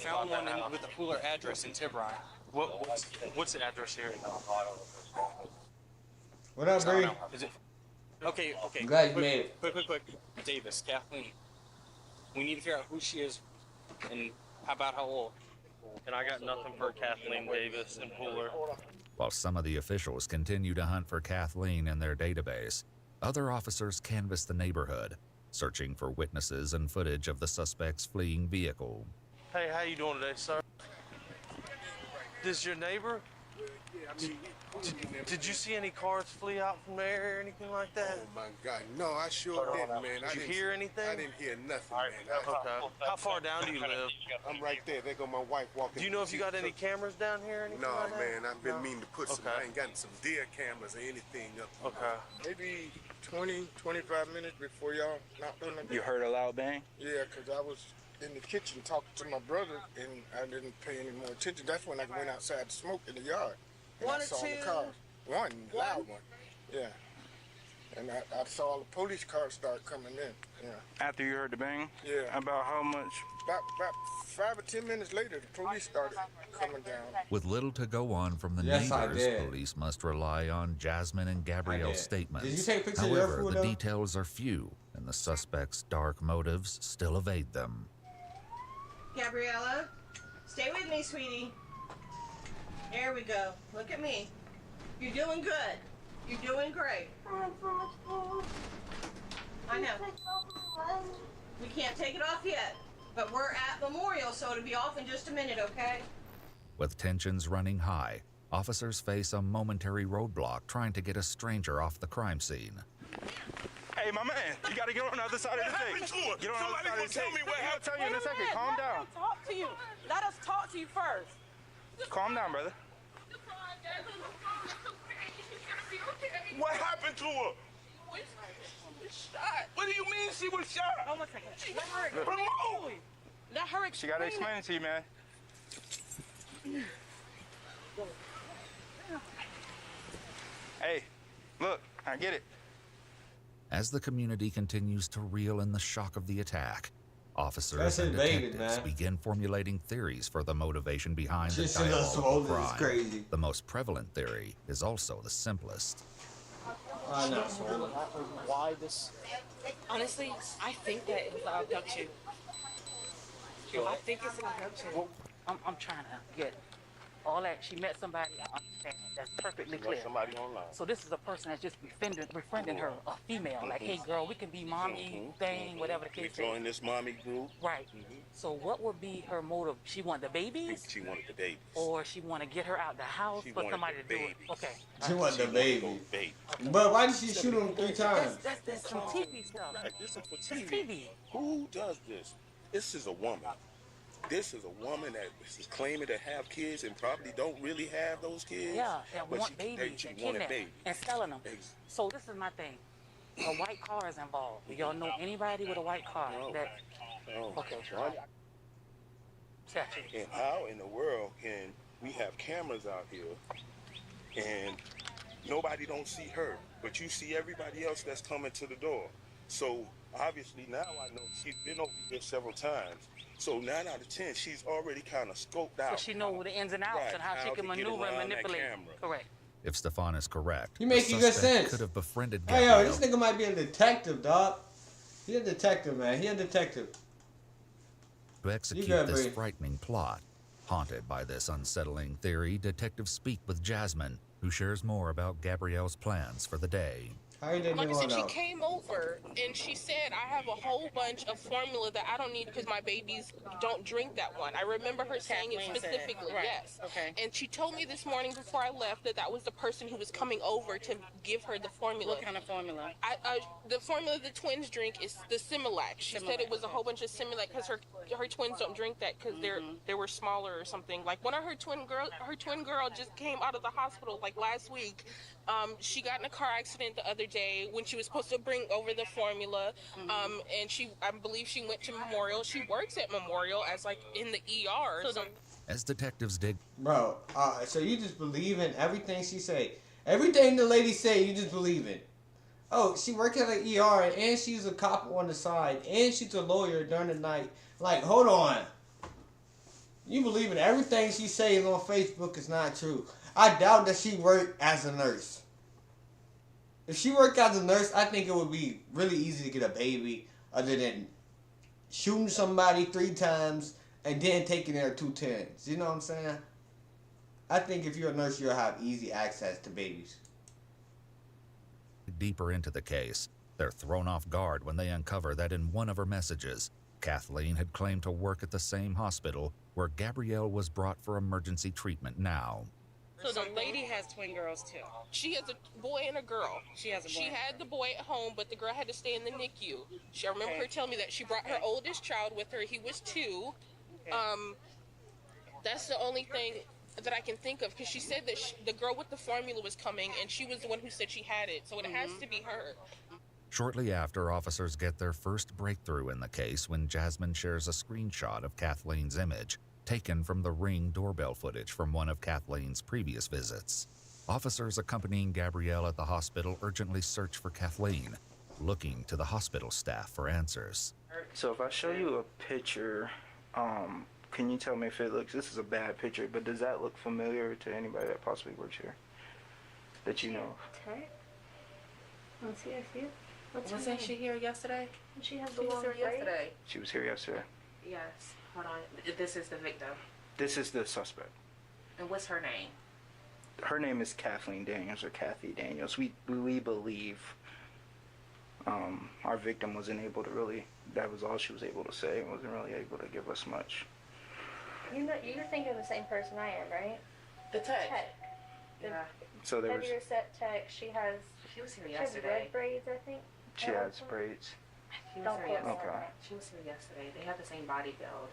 found one with a cooler address in Tiburon. What's the address here? What up, Bree? Is it? Okay. I'm glad you made it. Quick. Davis, Kathleen. We need to figure out who she is and how about how old. And I got nothing for Kathleen Davis and Pooler. While some of the officials continue to hunt for Kathleen in their database, other officers canvass the neighborhood, searching for witnesses and footage of the suspect's fleeing vehicle. Hey, how you doing today, sir? This your neighbor? Did you see any cars flee out from there or anything like that? Oh my God, no, I sure didn't, man. Did you hear anything? I didn't hear nothing, man. Okay. How far down do you live? I'm right there. There go my wife walking. Do you know if you got any cameras down here or anything No, like that? man, I've been meaning to put some. I ain't gotten some deer cameras or anything up. Okay. Maybe 20, 25 minutes before y'all knocked on the door. You heard a loud bang? Yeah, because I was in the kitchen talking to my brother, and I didn't pay any more attention. That's when I went outside to smoke in the yard. And I saw the cars. One, loud one. Yeah. And I saw the police cars start coming in. Yeah. After you heard the bang? Yeah. About how much? About 5 or 10 minutes later, the police started coming down. With little to go on from the neighbors, police must rely on Jasmine and Gabrielle's statements. Did you take pictures However, of the details are few, and the suspect's dark motives still evade them. Gabriella, stay with me, sweetie. There we go. Look at me. You're doing good. You're doing great. I know. We can't take it off yet, but we're at Memorial, so it'll be off in just a minute, okay? With tensions running high, officers face a momentary roadblock trying to get a stranger off the crime scene. Hey, my man, you gotta get on the other side of the tape. Get on the other side of the tape. I'll tell you in a second. Calm down. Talk to you. Let us talk to you first. Calm down, brother. What happened to her? Shot. What do you mean she was shot? Hold on a second. Let her Promote. Let her explain. She gotta explain it to you, man. Hey, look, I get it. As the community continues to reel in the shock of the attack, officers and Vegas, detectives begin formulating theories for the motivation behind the Just diabolical is crime. crazy. The most prevalent theory is also the simplest. I know. Why this? Honestly, I think that it was an abduction. I think it's an abduction. I'm trying to get all that. She met somebody. I understand that. That's perfectly clear. Somebody online. So this is a person that's just befriending her, a female. Like, hey, girl, we can be mommy thing, whatever the case is. Join this mommy group. Right. So what would be her motive? She wanted the babies? She wanted the babies. Or she want to get her out the house for somebody to do it? Okay. She wanted the baby. Baby. But why did she shoot him 3 times? That's some TV stuff. This is for It's TV. TV. Who does this? This is a woman. This is a woman that is claiming to have kids and probably don't really have those kids. Yeah, that but want babies she and wanted kidnap babies. and selling them. So this is my thing. A white car is involved. Do y'all know anybody with a white car? No. That No. okay. Gotcha. And how in the world can we have cameras out here and nobody don't see her, but you see everybody else that's coming to the door? So obviously now I know she's been over here several times. So 9 out of 10, she's already kind of scoped out. So she knows the ins and outs and how she can maneuver and manipulate. Correct. If Stefan is correct, You making good sense. could have befriended Hey, Gabrielle. yo, this nigga might be a detective, dog. He a detective, man. He a detective. To execute good, this Bree. frightening plot. Haunted by this unsettling theory, detectives speak with Jasmine, who shares more about Gabrielle's plans for the day. How you didn't Like I know said, she that? came over and she said, I have a whole bunch of formula that I don't need because my babies don't drink that one. I remember her saying it specifically, yes. Okay. And she told me this morning before I left that that was the person who was coming over to give her the formula. What kind of formula? The formula the twins drink is the Similac. She said it was a whole bunch of Similac because her twins don't drink that because they were smaller or something. Like one of her twin girl just came out of the hospital like last week. She got in a car accident the other day when she was supposed to bring over the formula. And I believe she went to Memorial. She works at Memorial as like in the ER or something. As detectives dig, Bro, so you just believe in everything she say? Everything the lady say, you just believe in? Oh, she worked at an ER and she's a cop on the side and she's a lawyer during the night. Like, hold on. You believing everything she says on Facebook is not true. I doubt that she worked as a nurse. If she worked as a nurse, I think it would be really easy to get a baby other than shooting somebody 3 times and then taking their 2 tens. You know what I'm saying? I think if you're a nurse, you'll have easy access to babies. Deeper into the case, they're thrown off guard when they uncover that in one of her messages, Kathleen had claimed to work at the same hospital where Gabrielle was brought for emergency treatment now. So the lady has twin girls too. She has a boy and a girl. She has a boy. She had the boy at home, but the girl had to stay in the NICU. I remember her telling me that she brought her oldest child with her. He was 2. That's the only thing that I can think of, because she said that the girl with the formula was coming, and she was the one who said she had it. So it has to be her. Shortly after, officers get their first breakthrough in the case when Jasmine shares a screenshot of Kathleen's image, taken from the Ring doorbell footage from one of Kathleen's previous visits. Officers accompanying Gabrielle at the hospital urgently search for Kathleen, looking to the hospital staff for answers. So if I show you a picture, can you tell me if it looks, this is a bad picture, but does that look familiar to anybody that possibly works here? That you know? I see it. Wasn't she here yesterday? She has She was here yesterday. She was here yesterday. Yes. Hold on. This is the victim. This is the suspect. And what's her name? Her name is Kathleen Daniels, or Kathy Daniels. We believe our victim wasn't able to really, that was all she was able to say, and wasn't really able to give us much. You're thinking of the same person I am, right? The tech. Yeah. So there was, heavier set tech. She was here has yesterday. red braids, I think. she has braids. She was Don't here quote me yesterday. on that. She was here yesterday. They have the same body build.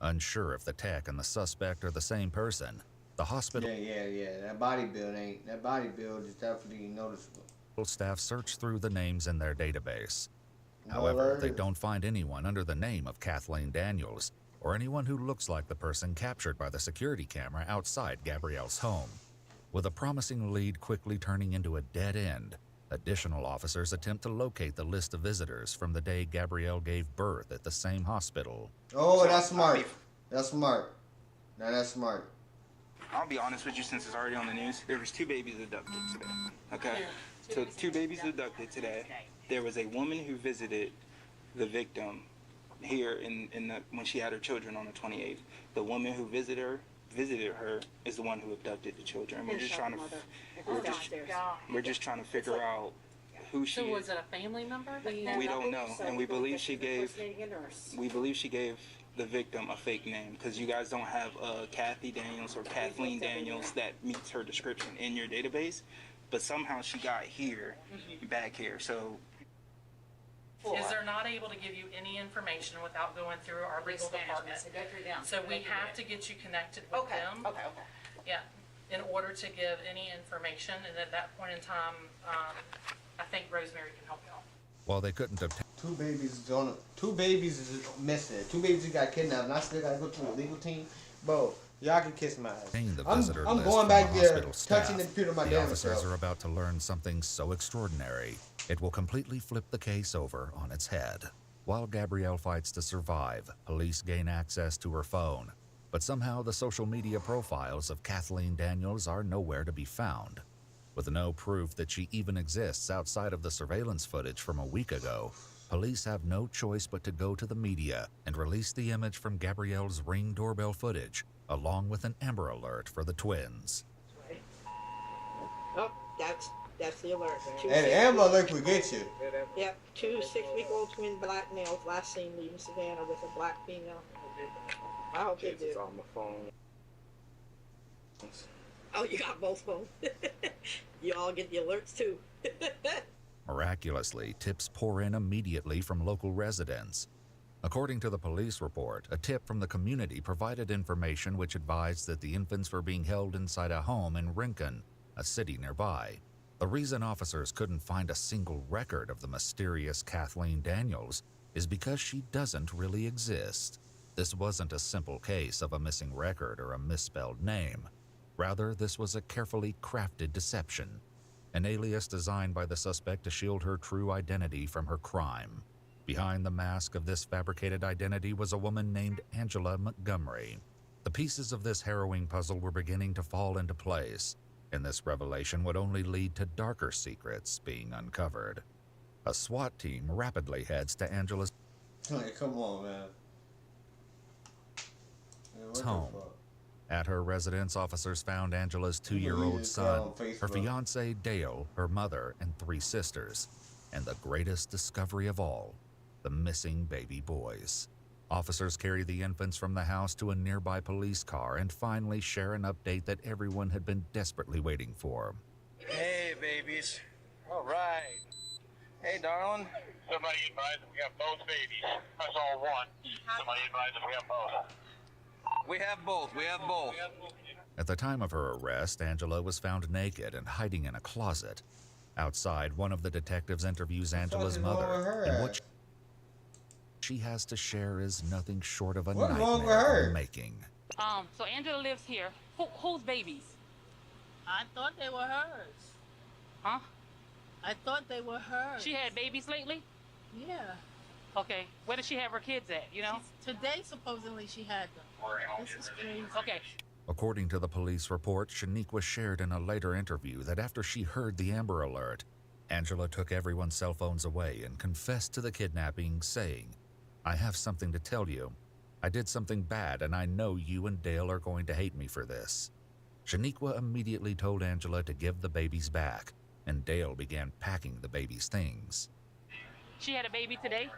Unsure if the tech and the suspect are the same person, the hospital Yeah. That body build is definitely noticeable. staff search through the names in their database. No However, they worries. don't find anyone under the name of Kathleen Daniels or anyone who looks like the person captured by the security camera outside Gabrielle's home. With a promising lead quickly turning into a dead end, additional officers attempt to locate the list of visitors from the day Gabrielle gave birth at the same hospital. Oh, that's smart. That's smart. Now that's smart. I'll be honest with you, since it's already on the news. There was 2 babies abducted today. Okay? So 2 babies abducted today. There was a woman who visited the victim here when she had her children on the 28th. The woman who visited her is the one who abducted the children. We're just trying to figure out who she So was is. it a family member? We don't know, and we believe she gave the victim a fake name, because you guys don't have Kathy Daniels or Kathleen Daniels that meets her description in your database, but somehow she got here, back here. So Is they're not able to give you any information without going through our legal department. So we have to get you connected with them. Okay. Yeah, in order to give any information, and at that point in time, I think Rosemary can help you out. While they couldn't obtain 2 babies is missing. 2 babies got kidnapped, and I still gotta go to the legal team. Bro, y'all can kiss my ass. the I'm visitor list going from back the there, hospital staff, touching the computer my the damn officers self. are about to learn something so extraordinary, it will completely flip the case over on its head. While Gabrielle fights to survive, police gain access to her phone, but somehow the social media profiles of Kathleen Daniels are nowhere to be found. With no proof that she even exists outside of the surveillance footage from a week ago, police have no choice but to go to the media and release the image from Gabrielle's Ring doorbell footage, along with an Amber Alert for the twins. Oh, that's the alert. And the Amber Alert will get you. Yep, 2 6-week-old twin black males last seen leaving Savannah with a black female. I hope they do. on my phone. Oh, you got both phones. You all get the alerts too. Miraculously, tips pour in immediately from local residents. According to the police report, a tip from the community provided information which advised that the infants were being held inside a home in Rincon, a city nearby. The reason officers couldn't find a single record of the mysterious Kathleen Daniels is because she doesn't really exist. This wasn't a simple case of a missing record or a misspelled name. Rather, this was a carefully crafted deception, an alias designed by the suspect to shield her true identity from her crime. Behind the mask of this fabricated identity was a woman named Angela Montgomery. The pieces of this harrowing puzzle were beginning to fall into place, and this revelation would only lead to darker secrets being uncovered. A SWAT team rapidly heads to Angela's Like, come on, man. What the home. fuck? At her residence, officers found Angela's 2-year-old son, her fiancé Dale, her mother, and 3 sisters, and the greatest discovery of all, the missing baby boys. Officers carry the infants from the house to a nearby police car and finally share an update that everyone had been desperately waiting for. Hey, babies. All right. Hey, darling. Somebody advised that we have both babies. That's all one. Somebody advised that we have both. We have both. We have both. At the time of her arrest, Angela was found naked and hiding in a closet. Outside, one of the detectives interviews Angela's mother, and what she has to share is nothing short of a nightmare in the making. So Angela lives here. Whose babies? I thought they were hers. Huh? I thought they were hers. She had babies lately? Yeah. Okay. Where does she have her kids at, you know? Today, supposedly, she had them. This is crazy. Okay. According to the police report, Shaniqua shared in a later interview that after she heard the Amber Alert, Angela took everyone's cell phones away and confessed to the kidnapping, saying, "I have something to tell you. I did something bad, and I know you and Dale are going to hate me for this." Shaniqua immediately told Angela to give the babies back, and Dale began packing the baby's things. She had a baby today?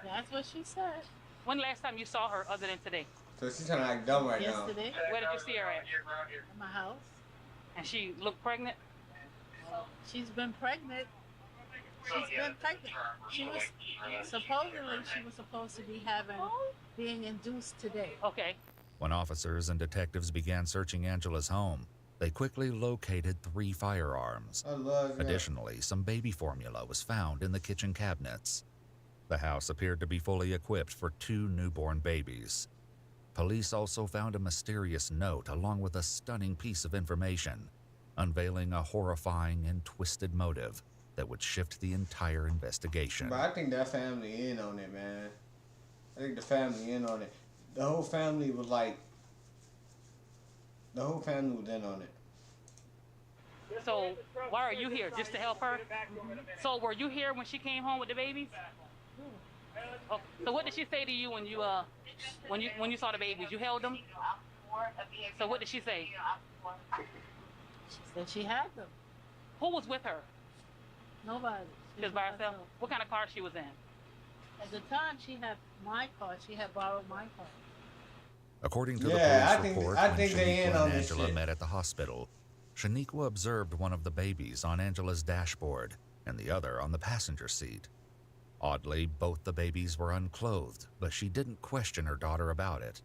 That's what she said. When last time you saw her other than today? So she's trying to act dumb right now. Yesterday. Where did you see her at? At my house. And she looked pregnant? She's been pregnant. She's been pregnant. She was supposed to be being induced today. Okay. When officers and detectives began searching Angela's home, they quickly located 3 firearms. I love that. Additionally, some baby formula was found in the kitchen cabinets. The house appeared to be fully equipped for 2 newborn babies. Police also found a mysterious note along with a stunning piece of information, unveiling a horrifying and twisted motive that would shift the entire investigation. But I think that family in on it, man. I think the family in on it. The whole family was like, the whole family was in on it. So why are you here? Just to help her? So were you here when she came home with the babies? Oh, so what did she say to you when you saw the babies? You held them? So what did she say? She said she had them. Who was with her? Nobody. She was by herself? What kind of car she was in? At the time, she had my car. She had borrowed my car. According to the police report, when Shaniqua and Angela met at the hospital, Shaniqua observed one of the babies on Angela's dashboard and the other on the passenger seat. Oddly, both the babies were unclothed, but she didn't question her daughter about it.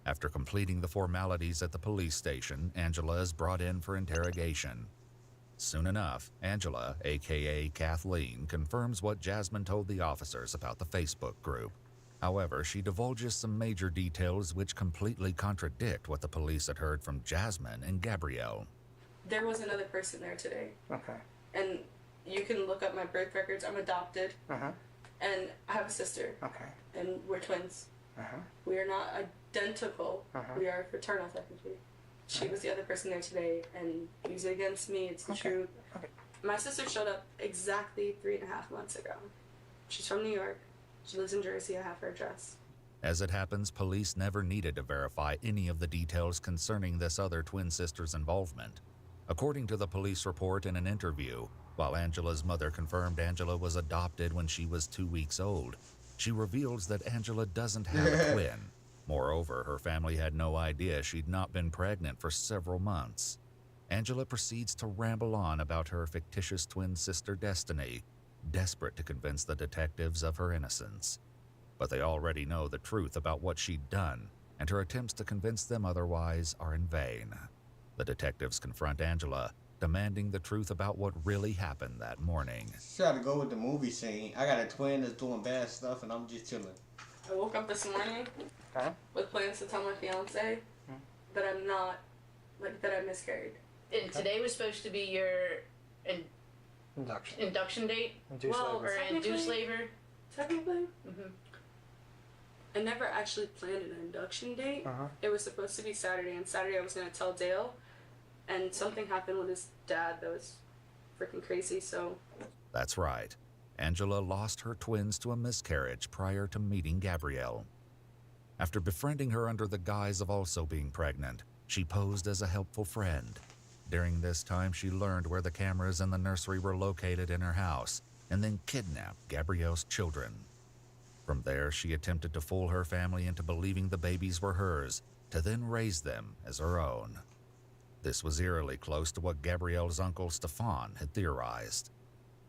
After completing the formalities at the police station, Angela is brought in for interrogation. Soon enough, Angela, aka Kathleen, confirms what Jasmine told the officers about the Facebook group. However, she divulges some major details which completely contradict what the police had heard from Jasmine and Gabrielle. There was another person there today. Okay. And you can look up my birth records. I'm adopted. Uh-huh. And I have a sister. Okay. And we're twins. Uh-huh. We are not identical. Uh-huh. We are fraternal, technically. She was the other person there today, and use it against me. It's the truth. Okay. My sister showed up exactly 3.5 months ago. She's from New York. She lives in Jersey. I have her address. As it happens, police never needed to verify any of the details concerning this other twin sister's involvement. According to the police report in an interview, while Angela's mother confirmed Angela was adopted when she was 2 weeks old, she reveals that Angela doesn't have a twin. Moreover, her family had no idea she'd not been pregnant for several months. Angela proceeds to ramble on about her fictitious twin sister Destiny, desperate to convince the detectives of her innocence. But they already know the truth about what she'd done, and her attempts to convince them otherwise are in vain. The detectives confront Angela, demanding the truth about what really happened that morning. Try to go with the movie scene. I got a twin that's doing bad stuff, and I'm just chilling. I woke up this morning with plans to tell my fiance that I'm not, that I miscarried. And today was supposed to be your induction date? Induced labor. Or induced labor? Technically. I never actually planned an induction date. It was supposed to be Saturday, and Saturday I was going to tell Dale, and something happened with his dad that was freaking crazy, so... That's right. Angela lost her twins to a miscarriage prior to meeting Gabrielle. After befriending her under the guise of also being pregnant, she posed as a helpful friend. During this time, she learned where the cameras in the nursery were located in her house and then kidnapped Gabrielle's children. From there, she attempted to fool her family into believing the babies were hers, to then raise them as her own. This was eerily close to what Gabrielle's uncle Stefan had theorized.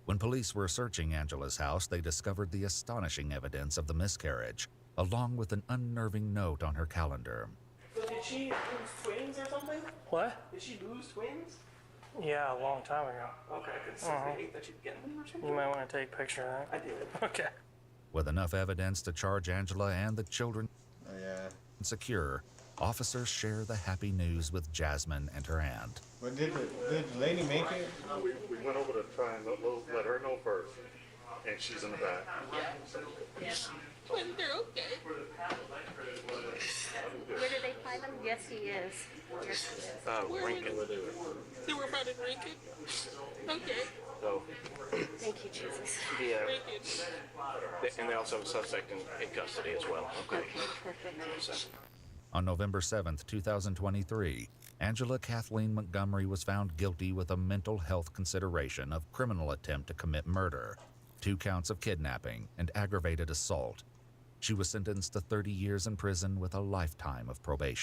When police were searching Angela's house, they discovered the astonishing evidence of the miscarriage, along with an unnerving note on her calendar. So did she lose twins or something? What? Did she lose twins? Yeah, a long time ago. Okay, because I hate that she'd get them or something. You might want to take a picture of that. I did. Okay. With enough evidence to charge Angela and the children secure, officers share the happy news with Jasmine and her aunt. But did the lady make it? We went over to try and let her know first, and she's in the back. Twins, they're okay. Where did they find them? Yes, he is. Yes, he is. Rankin. They were about in Rankin. Okay. So, Thank you, Jesus. and they also have a suspect in custody as well. Okay. Perfect. On November 7th, 2023, Angela Kathleen Montgomery was found guilty with a mental health consideration of criminal attempt to commit murder, 2 counts of kidnapping, and aggravated assault. She was sentenced to 30 years in prison with a lifetime of probation.